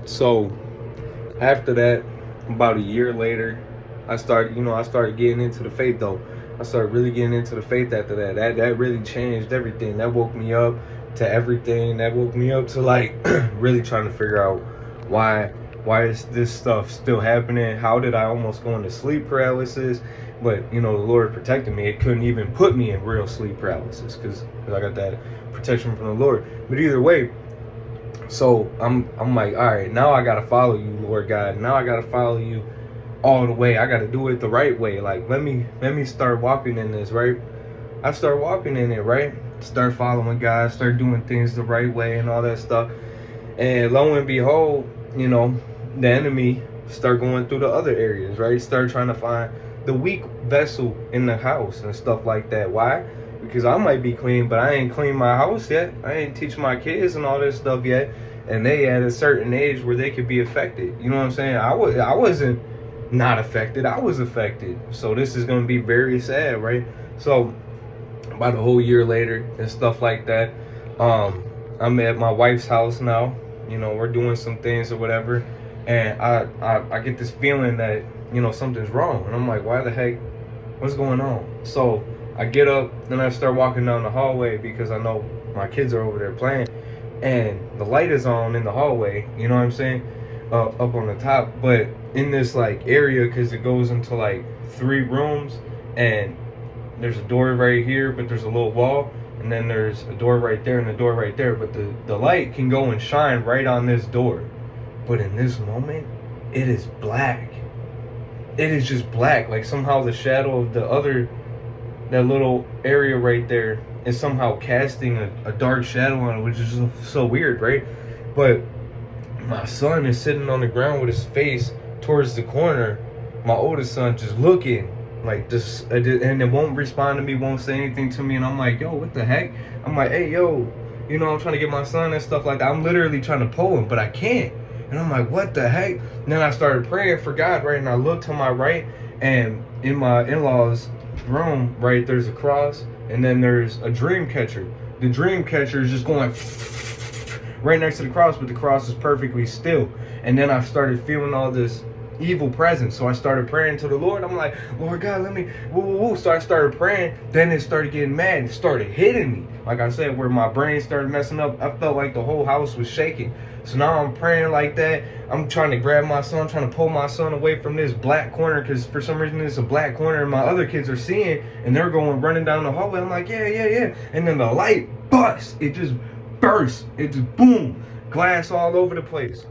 So after that, about a year later, I started getting into the faith though. I started really getting into the faith after that. That really changed everything. That woke me up to everything. That woke me up to like really trying to figure out why is this stuff still happening? How did I almost go into sleep paralysis? But the Lord protected me. It couldn't even put me in real sleep paralysis because I got that protection from the Lord. But either way, so I'm like, all right, now I gotta follow you, Lord God. Now I gotta follow you all the way. I gotta do it the right way. Like let me start walking in this, right? I start walking in it, right? Start following God, start doing things the right way and all that stuff. And lo and behold, the enemy start going through the other areas, right? Start trying to find the weak vessel in the house and stuff like that. Why? Because I might be clean, but I ain't clean my house yet. I ain't teach my kids and all this stuff yet. And they at a certain age where they could be affected. You know what I'm saying? I wasn't not affected. I was affected. So this is going to be very sad, right? So about a whole year later and stuff like that, I'm at my wife's house now. We're doing some things or whatever. And I get this feeling that, something's wrong. And I'm like, why the heck? What's going on? So I get up and I start walking down the hallway because I know my kids are over there playing. And the light is on in the hallway, you know what I'm saying? Up on the top. But in this like area, because it goes into like 3 rooms. And there's a door right here, but there's a little wall. And then there's a door right there and a door right there. But the light can go and shine right on this door. But in this moment, it is black. It is just black. Like somehow the shadow of that little area right there is somehow casting a dark shadow on it, which is so weird, right? But my son is sitting on the ground with his face towards the corner. My oldest son just looking like this, and it won't respond to me, won't say anything to me. And I'm like, yo, what the heck? I'm like, hey, yo, I'm trying to get my son and stuff like that. I'm literally trying to pull him, but I can't. And I'm like, what the heck? And then I started praying for God, right? And I looked to my right, and in my in-laws' room, right, there's a cross, and then there's a dream catcher. The dream catcher is just going right next to the cross, but the cross is perfectly still. And then I started feeling all this evil presence. So I started praying to the Lord. I'm like, Lord God, let me woo. So I started praying. Then it started getting mad. It started hitting me. Like I said, where my brain started messing up, I felt like the whole house was shaking. So now I'm praying like that. I'm trying to grab my son, trying to pull my son away from this black corner, because for some reason it's a black corner and my other kids are seeing, and they're going running down the hallway. I'm like, yeah. And then the light busts. It just bursts. It just boom. Glass all over the place.